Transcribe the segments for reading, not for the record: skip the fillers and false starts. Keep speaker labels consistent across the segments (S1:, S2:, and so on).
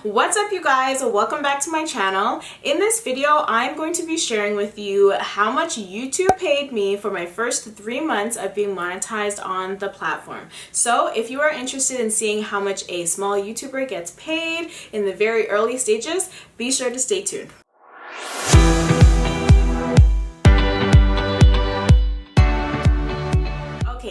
S1: What's up, you guys? Welcome back to my channel. In this video, I'm going to be sharing with you how much YouTube paid me for my first 3 months of being monetized on the platform. So if you are interested in seeing how much a small YouTuber gets paid in the very early stages, be sure to stay tuned.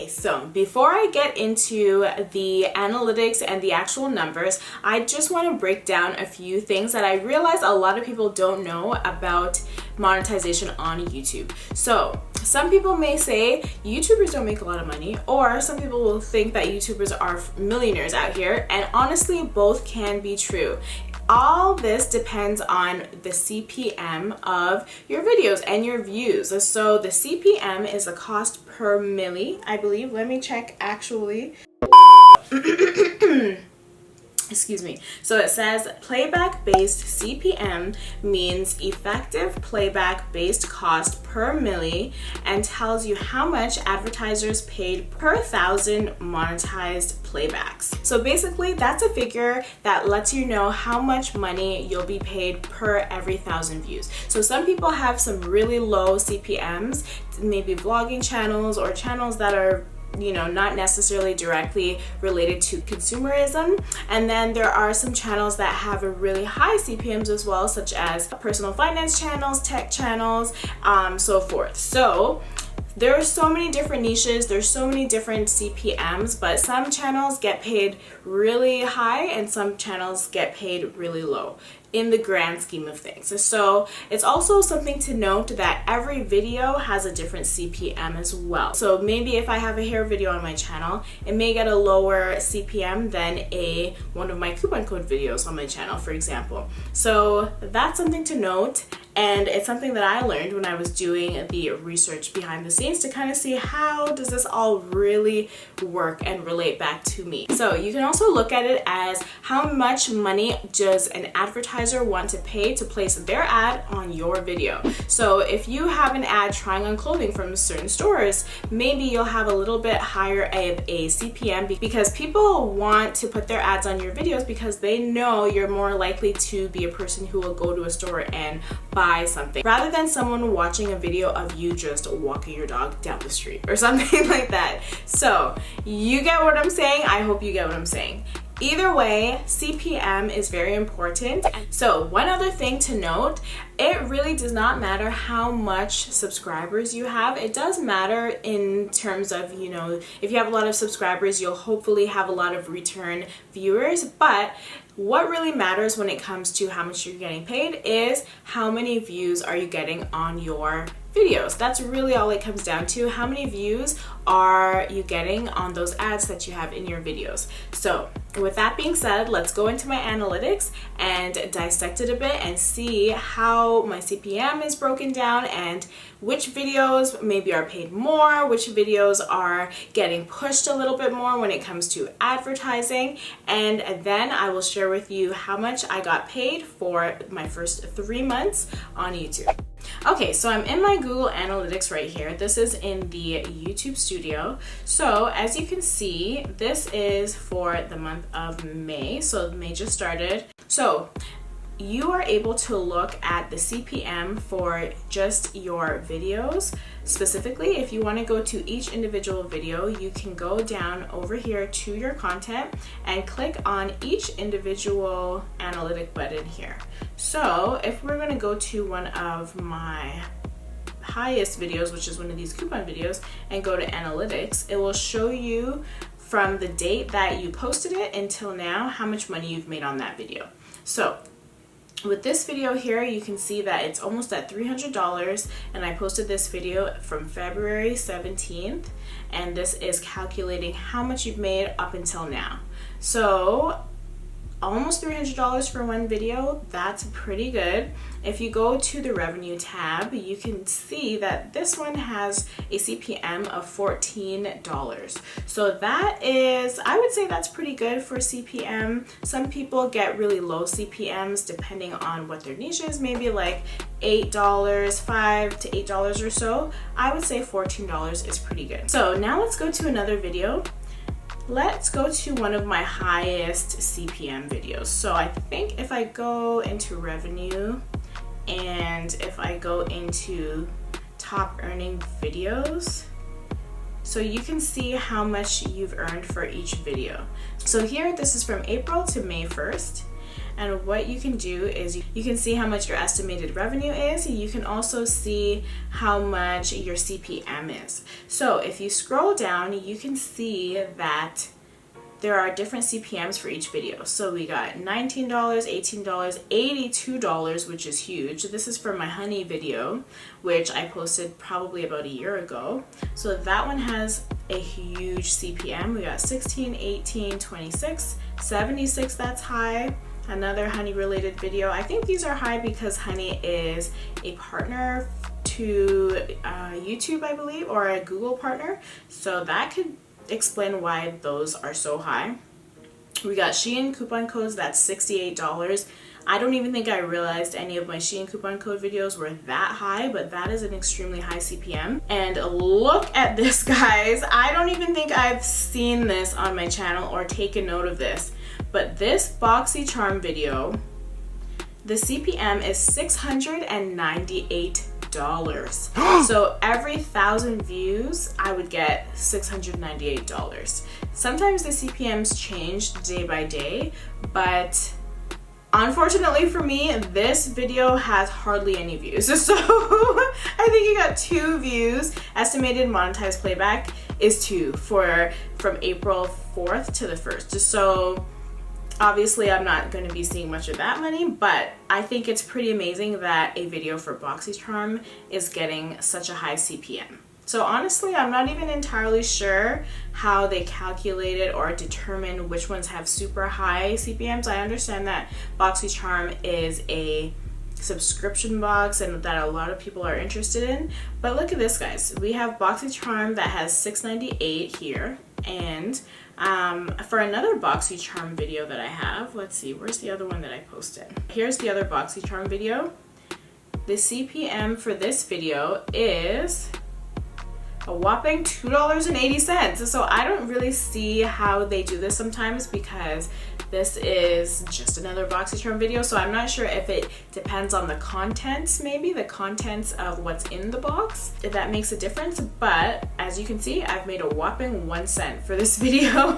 S1: So before I get into the analytics and the actual numbers, I just want to break down a few things that I realize a lot of people don't know about monetization on YouTube. So some people may say YouTubers don't make a lot of money, or some people will think that YouTubers are millionaires out here, and honestly both can be true. All this depends on the CPM of your videos and your views. So the CPM is the cost per milli, I believe. Let me check actually. Excuse me. So it says playback-based CPM means effective playback-based cost per milli, and tells you how much advertisers paid per 1,000 monetized playbacks. So basically that's a figure that lets you know how much money you'll be paid per every 1,000 views. So some people have some really low CPMs, maybe vlogging channels or channels that are not necessarily directly related to consumerism. And then there are some channels that have a really high CPMs as well, such as personal finance channels, tech channels, so forth. So there are so many different niches, there's so many different CPMs, but some channels get paid really high and some channels get paid really low in the grand scheme of things. So it's also something to note that every video has a different CPM as well. So maybe if I have a hair video on my channel, it may get a lower CPM than one of my coupon code videos on my channel, for example. So that's something to note. And it's something that I learned when I was doing the research behind the scenes to kind of see how does this all really work and relate back to me. So you can also look at it as how much money does an advertiser want to pay to place their ad on your video. So if you have an ad trying on clothing from certain stores, maybe you'll have a little bit higher of a CPM because people want to put their ads on your videos because they know you're more likely to be a person who will go to a store and buy something rather than someone watching a video of you just walking your dog down the street or something like that. So you get what I'm saying? I hope you get what I'm saying. Either way, CPM is very important. So one other thing to note, it really does not matter how much subscribers you have. It does matter in terms of, if you have a lot of subscribers, you'll hopefully have a lot of return viewers. But what really matters when it comes to how much you're getting paid is how many views are you getting on your videos. That's really all it comes down to. How many views are you getting on those ads that you have in your videos? So with that being said, let's go into my analytics and dissect it a bit and see how my CPM is broken down and which videos maybe are paid more, which videos are getting pushed a little bit more when it comes to advertising. And then I will share with you how much I got paid for my first 3 months on YouTube. Okay, so I'm in my Google Analytics right here. This is in the YouTube studio. So as you can see, this is for the month of May. So May just started. So you are able to look at the CPM for just your videos. Specifically, if you want to go to each individual video, you can go down over here to your content and click on each individual analytic button here. So if we're going to go to one of my highest videos, which is one of these coupon videos, and go to analytics, it will show you from the date that you posted it until now how much money you've made on that video. So with this video here, you can see that it's almost at $300, and I posted this video from February 17th, and this is calculating how much you've made up until now. So almost $300 for one video, that's pretty good. If you go to the revenue tab, you can see that this one has a CPM of $14. So that is, I would say that's pretty good for CPM. Some people get really low CPMs depending on what their niche is, maybe like $8, $5 to $8 or so. I would say $14 is pretty good. So now let's go to another video. let's go to one of my highest CPM videos. So I think if I go into revenue and if I go into top earning videos, so you can see how much you've earned for each video. So here, this is from April to May 1st. And what you can do is you can see how much your estimated revenue is. You can also see how much your CPM is. So if you scroll down, you can see that there are different CPMs for each video. So we got $19, $18, $82, which is huge. This is for my honey video, which I posted probably about a year ago. So that one has a huge CPM. We got 16, 18, 26, 76, that's high. Another honey related video. I think these are high because honey is a partner to YouTube, I believe, or a Google partner. So that could explain why those are so high. We got Shein coupon codes, that's $68. I don't even think I realized any of my Shein coupon code videos were that high, but that is an extremely high CPM. And look at this, guys. I don't even think I've seen this on my channel or taken note of this, but this BoxyCharm video, the CPM is $698. So every 1,000 views, I would get $698. Sometimes the CPMs change day by day, but unfortunately for me, this video has hardly any views. So I think you got 2 views. Estimated monetized playback is 2 from April 4th to the 1st. So obviously, I'm not going to be seeing much of that money, but I think it's pretty amazing that a video for BoxyCharm is getting such a high CPM. So honestly, I'm not even entirely sure how they calculate it or determine which ones have super high CPMs. I understand that BoxyCharm is a subscription box and that a lot of people are interested in, but look at this, guys. We have BoxyCharm that has $698 here, and for another BoxyCharm video that I have, let's see, where's the other one that I posted? Here's the other BoxyCharm video. The CPM for this video is a whopping $2.80. So I don't really see how they do this sometimes because this is just another BoxyCharm video. So I'm not sure if it depends on the contents, maybe the contents of what's in the box, if that makes a difference. But as you can see, I've made a whopping 1 cent for this video.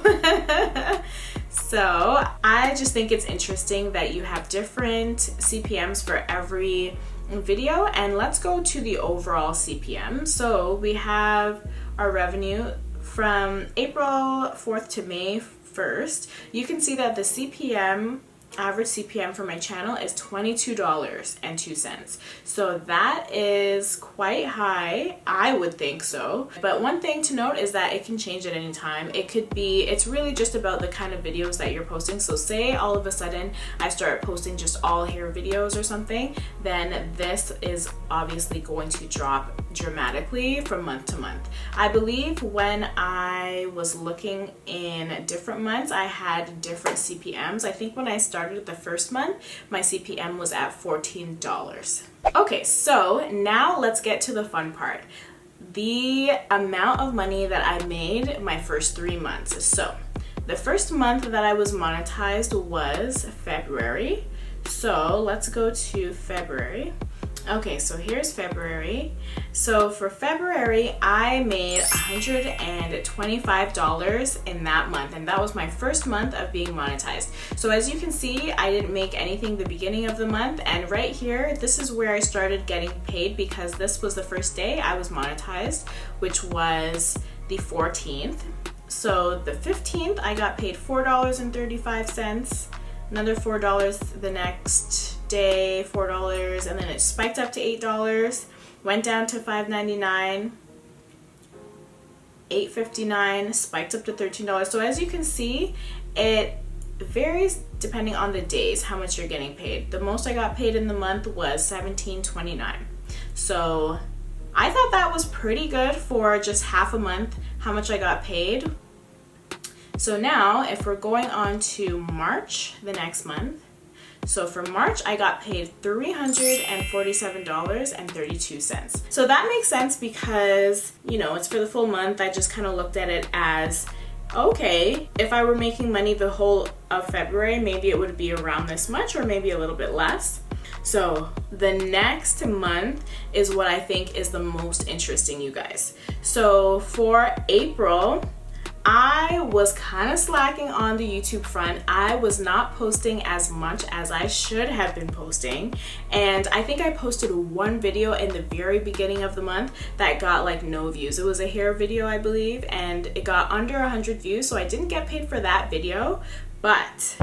S1: So I just think it's interesting that you have different CPMs for every video. And let's go to the overall CPM. So we have our revenue from April 4th to May 1st. You can see that the CPM, average CPM for my channel is $22.02. So that is quite high, I would think so. But one thing to note is that it can change at any time. It could be, it's really just about the kind of videos that you're posting. So say all of a sudden I start posting just all hair videos or something, then this is obviously going to drop dramatically from month to month. I believe when I was looking in different months, I had different CPMs. I think when I started the first month, my CPM was at $14. Okay, so now let's get to the fun part. The amount of money that I made my first 3 months. So the first month that I was monetized was February. So let's go to February. Okay, so here's February. So for February, I made $125 in that month, and that was my first month of being monetized. So as you can see, I didn't make anything the beginning of the month, and right here, this is where I started getting paid because this was the first day I was monetized, which was the 14th. So the 15th, I got paid $4.35, another $4 the next day, $4, and then it spiked up to $8, went down to $5.99, $8.59, spiked up to $13. So as you can see, it varies depending on the days how much you're getting paid. The most I got paid in the month was $17.29. So I thought that was pretty good for just half a month how much I got paid. So now if we're going on to March, the next month, so for March, I got paid $347.32. So that makes sense because, you know, it's for the full month. I just kind of looked at it as okay, if I were making money the whole of February, maybe it would be around this much or maybe a little bit less. So the next month is what I think is the most interesting, you guys. So for April, I was kind of slacking on the YouTube front. I was not posting as much as I should have been posting. And I think I posted one video in the very beginning of the month that got like no views. It was a hair video, I believe, and it got under 100 views. So I didn't get paid for that video. But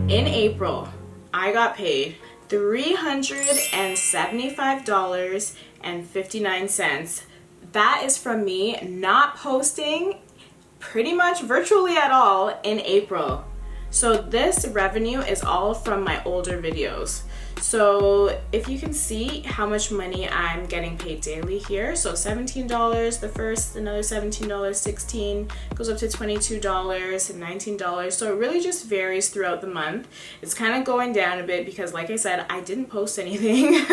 S1: in April, I got paid $375.59. That is from me not posting pretty much virtually at all in April. So this revenue is all from my older videos. So if you can see how much money I'm getting paid daily here. So $17 the first, another $17, $16, goes up to $22 and $19. So it really just varies throughout the month. It's kind of going down a bit because, like I said, I didn't post anything.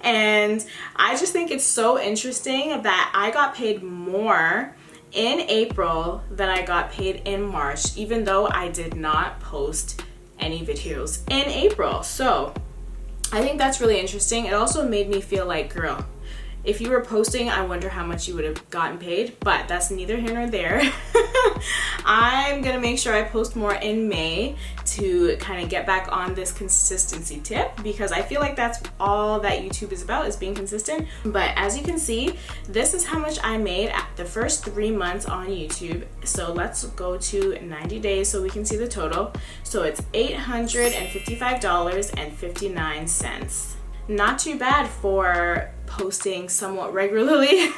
S1: And I just think it's so interesting that I got paid more in April than I got paid in March, even though I did not post any videos in April. So I think that's really interesting. It also made me feel like, girl, if you were posting, I wonder how much you would have gotten paid, but that's neither here nor there. I'm gonna make sure I post more in May to kind of get back on this consistency tip, because I feel like that's all that YouTube is about, is being consistent. But as you can see, this is how much I made at the first 3 months on YouTube. So let's go to 90 days so we can see the total. So it's $855.59. Not too bad for posting somewhat regularly.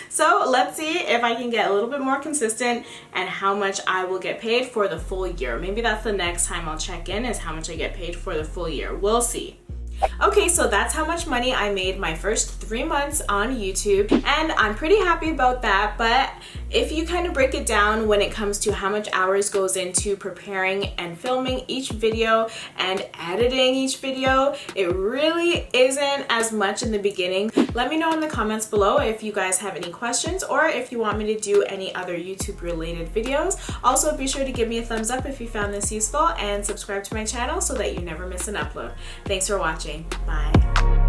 S1: So let's see if I can get a little bit more consistent and how much I will get paid for the full year. Maybe that's the next time I'll check in, is how much I get paid for the full year. We'll see. Okay, so that's how much money I made my first 3 months on YouTube, and I'm pretty happy about that. But if you kind of break it down when it comes to how much hours goes into preparing and filming each video and editing each video, it really isn't as much in the beginning. Let me know in the comments below if you guys have any questions or if you want me to do any other YouTube related videos. Also, be sure to give me a thumbs up if you found this useful and subscribe to my channel so that you never miss an upload. Thanks for watching. Bye.